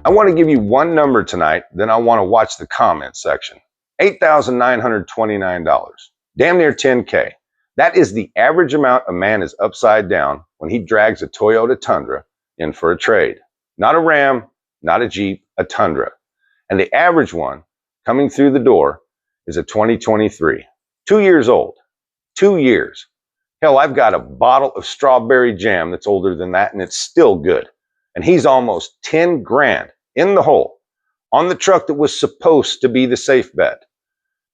I want to give you one number tonight, then I want to watch the comment section. $8,929. Damn near 10K. That is the average amount a man is upside down when he drags a Toyota Tundra in for a trade. Not a Ram, not a Jeep, a Tundra. And the average one coming through the door is a 2023. 2 years old. 2 years. Hell, I've got a bottle of strawberry jam that's older than that, and it's still good. And he's almost 10 grand in the hole on the truck that was supposed to be the safe bet.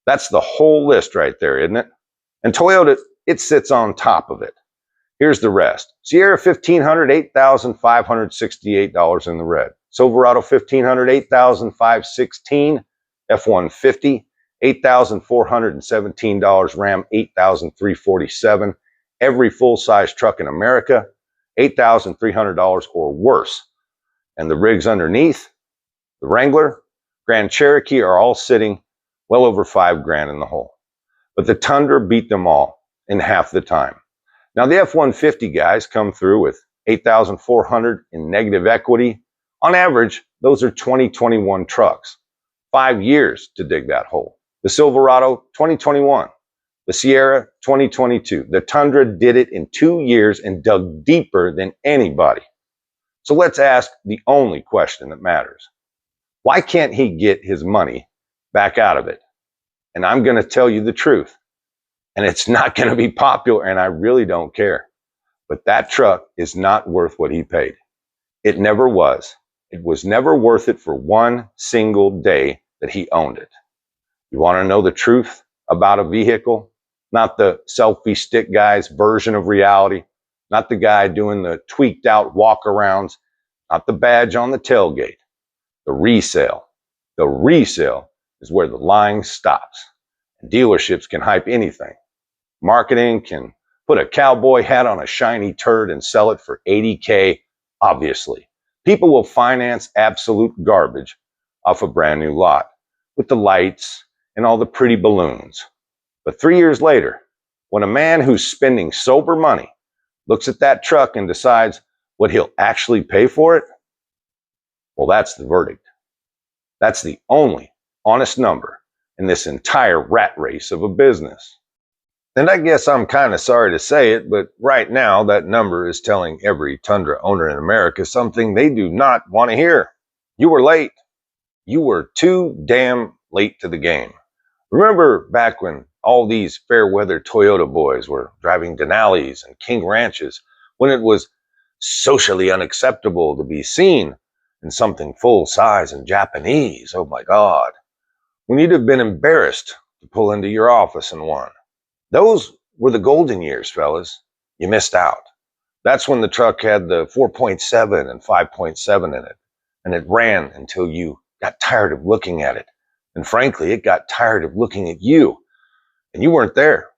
That's the whole list right there, isn't it? And Toyota, it sits on top of it. Here's the rest. Sierra $1,500, $8,568 in the red. Silverado $1,500, $8,516. F-150, $8,417. Ram $8,347. Every full-size truck in America, $8,300 or worse. And the rigs underneath, the Wrangler, Grand Cherokee are all sitting well over 5 grand in the hole. But the Tundra beat them all in half the time. Now the F-150 guys come through with $8,400 in negative equity. On average, those are 2021 trucks. 5 years to dig that hole. The Silverado, 2021. The Sierra, 2022. The Tundra did it in 2 years and dug deeper than anybody. So let's ask the only question that matters. Why can't he get his money back out of it? And I'm going to tell you the truth. And it's not going to be popular, and I really don't care. But that truck is not worth what he paid. It never was. It was never worth it for one single day that he owned it. You want to know the truth about a vehicle? Not the selfie stick guy's version of reality. Not the guy doing the tweaked out walk-arounds. Not the badge on the tailgate. The resale. The resale is where the lying stops. Dealerships can hype anything. Marketing can put a cowboy hat on a shiny turd and sell it for 80K, obviously. People will finance absolute garbage off a brand new lot with the lights and all the pretty balloons. But 3 years later, when a man who's spending sober money looks at that truck and decides what he'll actually pay for it, well, that's the verdict. That's the only honest number in this entire rat race of a business. And I guess I'm kind of sorry to say it, but right now that number is telling every Tundra owner in America something they do not want to hear. You were late. You were too damn late to the game. Remember back when all these fair weather Toyota boys were driving Denali's and King Ranches, when it was socially unacceptable to be seen in something full size and Japanese? Oh my God. When you'd have been embarrassed to pull into your office in one. Those were the golden years, fellas. You missed out. That's when the truck had the 4.7 and 5.7 in it. And it ran until you got tired of looking at it. And frankly, it got tired of looking at you. And you weren't there.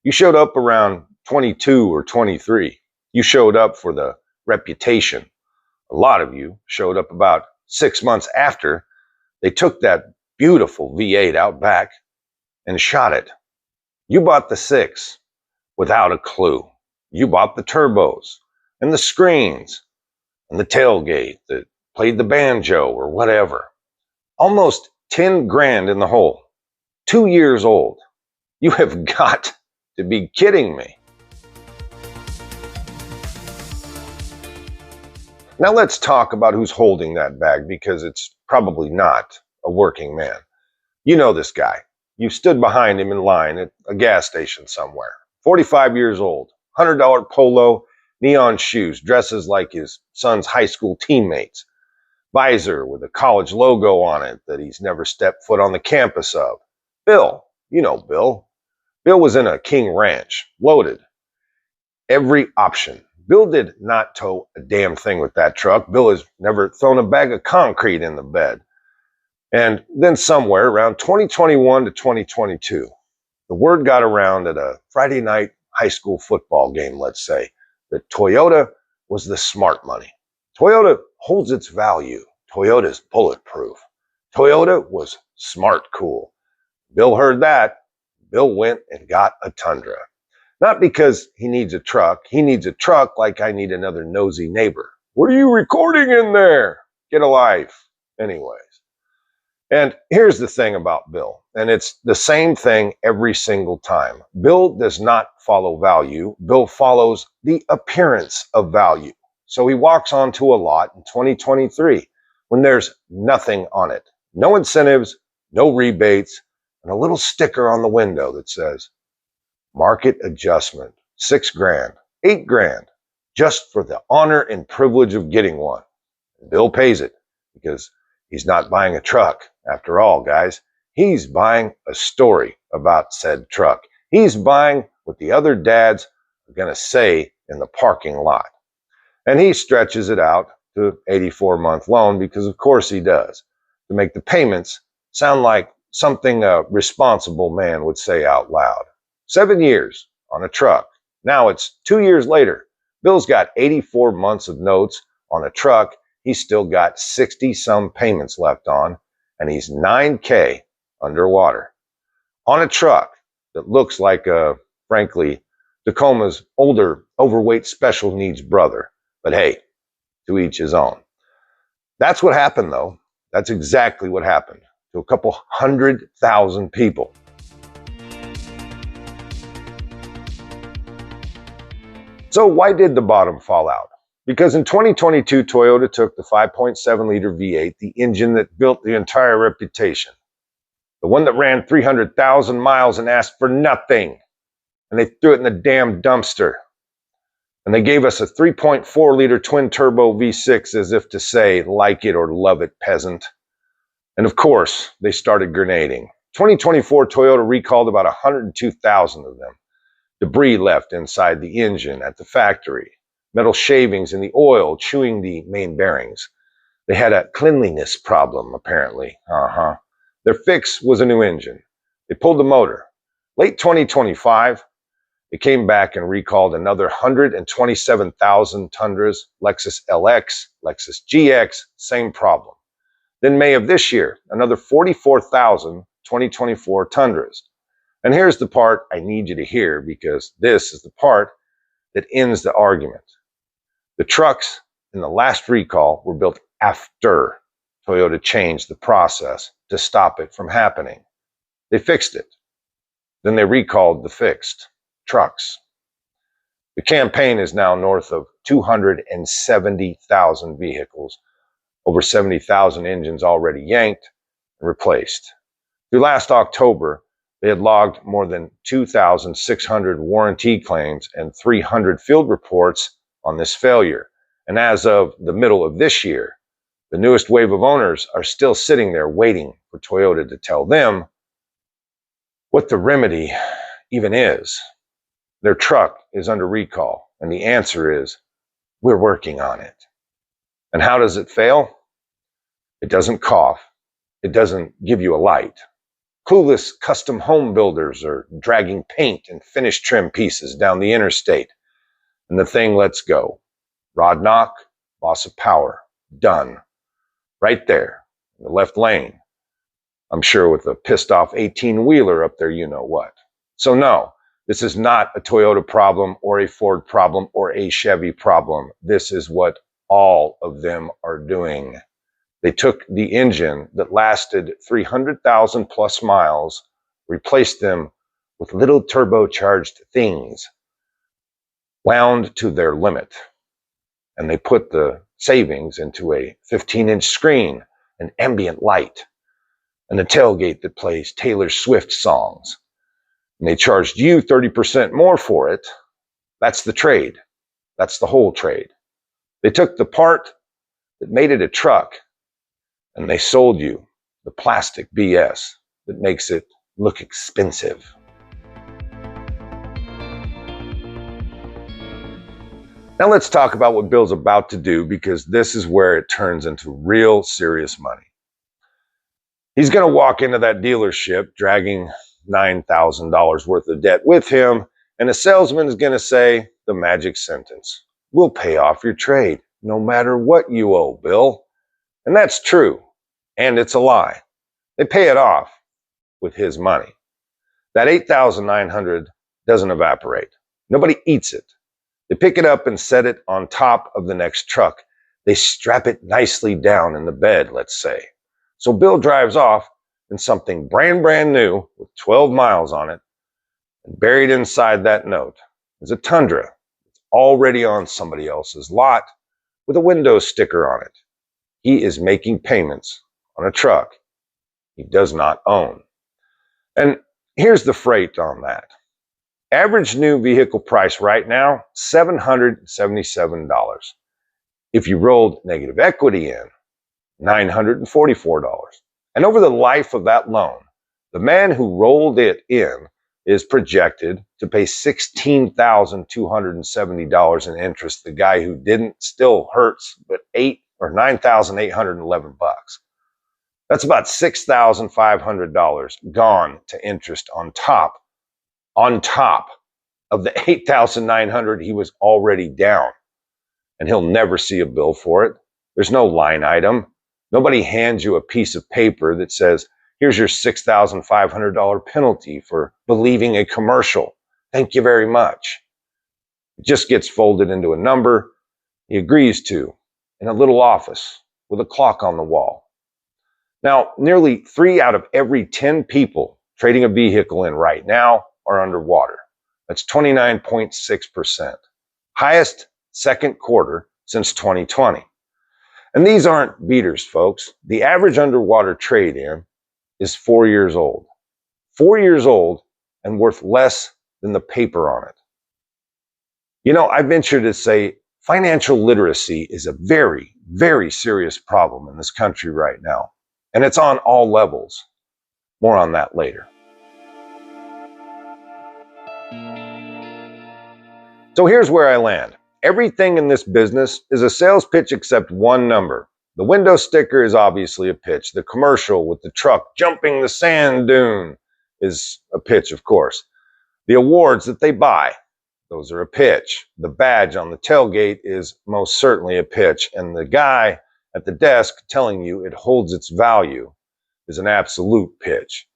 You showed up around 22 or 23. You showed up for the reputation. A lot of you showed up about 6 months after they took that beautiful V8 out back and shot it. You bought the 6 without a clue. You bought the turbos and the screens and the tailgate that played the banjo or whatever. Almost 10 grand in the hole. 2 years old. You have got to be kidding me. Now let's talk about who's holding that bag, because it's probably not a working man. You know this guy. You stood behind him in line at a gas station somewhere. 45 years old, $100 polo, neon shoes, dresses like his son's high school teammates. Visor with a college logo on it that he's never stepped foot on the campus of. Bill, you know Bill. Bill was in a King Ranch, loaded. Every option. Bill did not tow a damn thing with that truck. Bill has never thrown a bag of concrete in the bed. And then somewhere around 2021 to 2022, the word got around at a Friday night high school football game, let's say, that Toyota was the smart money. Toyota holds its value. Toyota's bulletproof. Toyota was smart cool. Bill heard that. Bill went and got a Tundra. Not because he needs a truck. He needs a truck like I need another nosy neighbor. What are you recording in there? Get a life. Anyways. And here's the thing about Bill, and it's the same thing every single time. Bill does not follow value. Bill follows the appearance of value. So he walks onto a lot in 2023 when there's nothing on it. No incentives, no rebates, and a little sticker on the window that says, market adjustment, $6,000, $8,000, just for the honor and privilege of getting one. Bill pays it because he's not buying a truck. After all, guys, he's buying a story about said truck. He's buying what the other dads are going to say in the parking lot. And he stretches it out to 84-month loan because, of course, he does, to make the payments sound like something a responsible man would say out loud. 7 years on a truck. Now it's 2 years later. Bill's got 84 months of notes on a truck. He's still got 60-some payments left on, and he's $9,000 underwater on a truck that looks like, frankly, Tacoma's older, overweight special needs brother. But hey, to each his own. That's what happened, though. That's exactly what happened to a couple 100,000 people. So why did the bottom fall out? Because in 2022, Toyota took the 5.7-liter V8, the engine that built the entire reputation, the one that ran 300,000 miles and asked for nothing, and they threw it in the damn dumpster. And they gave us a 3.4-liter twin-turbo V6 as if to say, like it or love it, peasant. And of course, they started grenading. 2024 Toyota recalled about 102,000 of them. Debris left inside the engine at the factory. Metal shavings in the oil chewing the main bearings. They had a cleanliness problem, apparently. Their fix was a new engine. They pulled the motor. Late 2025, they came back and recalled another 127,000 Tundras, Lexus LX, Lexus GX, same problem. Then May of this year, another 44,000 2024 Tundras. And here's the part I need you to hear, because this is the part that ends the argument. The trucks in the last recall were built after Toyota changed the process to stop it from happening. They fixed it. Then they recalled the fixed trucks. The campaign is now north of 270,000 vehicles, over 70,000 engines already yanked and replaced. Through last October, they had logged more than 2,600 warranty claims and 300 field reports on this failure. And as of the middle of this year, the newest wave of owners are still sitting there waiting for Toyota to tell them what the remedy even is. Their truck is under recall, and the answer is, we're working on it. And how does it fail? It doesn't cough. It doesn't give you a light. Clueless custom home builders are dragging paint and finish trim pieces down the interstate, and the thing lets go. Rod knock, loss of power, done. Right there, in the left lane. I'm sure with a pissed off 18-wheeler up there, you know what. So no, this is not a Toyota problem or a Ford problem or a Chevy problem. This is what all of them are doing. They took the engine that lasted 300,000 plus miles, replaced them with little turbocharged things, wound to their limit, and they put the savings into a 15-inch screen, an ambient light, and a tailgate that plays Taylor Swift songs. And they charged you 30% more for it. That's the trade. That's the whole trade. They took the part that made it a truck, and they sold you the plastic BS that makes it look expensive. Now let's talk about what Bill's about to do, because this is where it turns into real serious money. He's going to walk into that dealership dragging $9,000 worth of debt with him, and the salesman is going to say the magic sentence, "We'll pay off your trade, no matter what you owe, Bill." And that's true, and it's a lie. They pay it off with his money. That $8,900 doesn't evaporate. Nobody eats it. They pick it up and set it on top of the next truck They strap it nicely down in the bed, let's say. So Bill drives off in something brand new with 12 miles on it, and buried inside that note is a Tundra already on somebody else's lot with a window sticker on it. He is making payments on a truck he does not own. And here's the freight on that. Average new vehicle price right now, $777. If you rolled negative equity in, $944. And over the life of that loan, the man who rolled it in is projected to pay $16,270 in interest. The guy who didn't still hurts, but $9,811. That's about $6,500 gone to interest on top of the $8,900 he was already down. And he'll never see a bill for it. There's no line item. Nobody hands you a piece of paper that says, here's your $6,500 penalty for believing a commercial. Thank you very much. It just gets folded into a number he agrees to in a little office with a clock on the wall. Now, nearly 3 out of every 10 people trading a vehicle in right now are underwater. That's 29.6%. Highest second quarter since 2020. And these aren't beaters, folks. The average underwater trade-in is 4 years old. 4 years old and worth less than the paper on it. You know, I venture to say financial literacy is a very, very serious problem in this country right now. And it's on all levels. More on that later. So here's where I land. Everything in this business is a sales pitch except one number. The window sticker is obviously a pitch. The commercial with the truck jumping the sand dune is a pitch, of course. The awards that they buy, those are a pitch. The badge on the tailgate is most certainly a pitch. And the guy at the desk telling you it holds its value is an absolute pitch.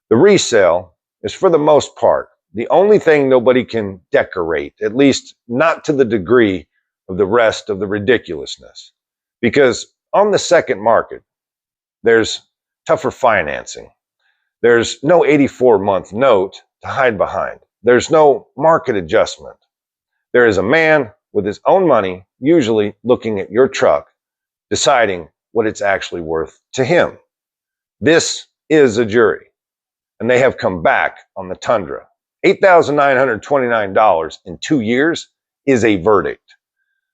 The resale is, for the most part, the only thing nobody can decorate, at least not to the degree of the rest of the ridiculousness. Because on the second market, there's tougher financing. There's no 84-month note to hide behind. There's no market adjustment. There is a man with his own money, usually looking at your truck, deciding what it's actually worth to him. This is a jury, and they have come back on the Tundra. $8,929 in 2 years is a verdict.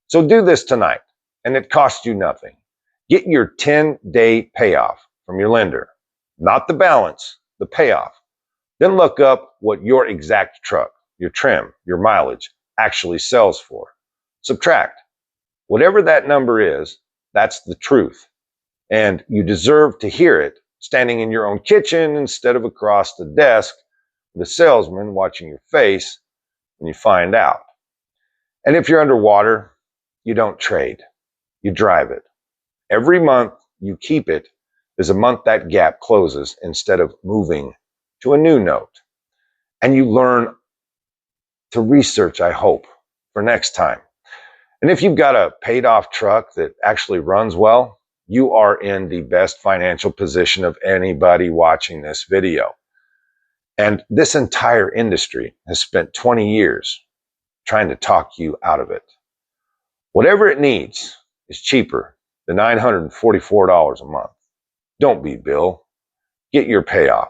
So do this tonight, and it costs you nothing. Get your 10-day payoff from your lender. Not the balance, the payoff. Then look up what your exact truck, your trim, your mileage actually sells for. Subtract. Whatever that number is, that's the truth. And you deserve to hear it standing in your own kitchen instead of across the desk, the salesman watching your face when you find out. And if you're underwater, you don't trade. You drive it. Every month you keep it is a month that gap closes instead of moving to a new note. And you learn to research, I hope, for next time. And if you've got a paid off truck that actually runs well, you are in the best financial position of anybody watching this video. And this entire industry has spent 20 years trying to talk you out of it. Whatever it needs is cheaper than $944 a month. Don't be Bill. Get your payoff.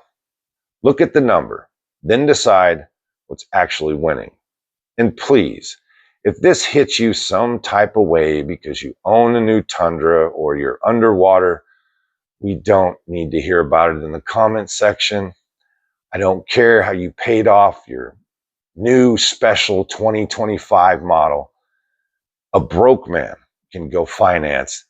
Look at the number, then decide what's actually winning. And please, if this hits you some type of way because you own a new Tundra or you're underwater, we don't need to hear about it in the comments section. I don't care how you paid off your new special 2025 model. A broke man can go finance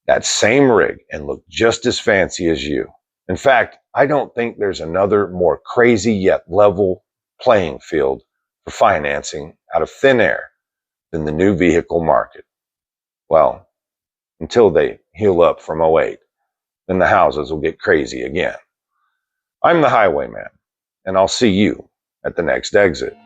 that same rig and look just as fancy as you. In fact, I don't think there's another more crazy yet level playing field for financing out of thin air than the new vehicle market. Well, until they heal up from '08, then the houses will get crazy again. I'm the Highwayman, and I'll see you at the next exit.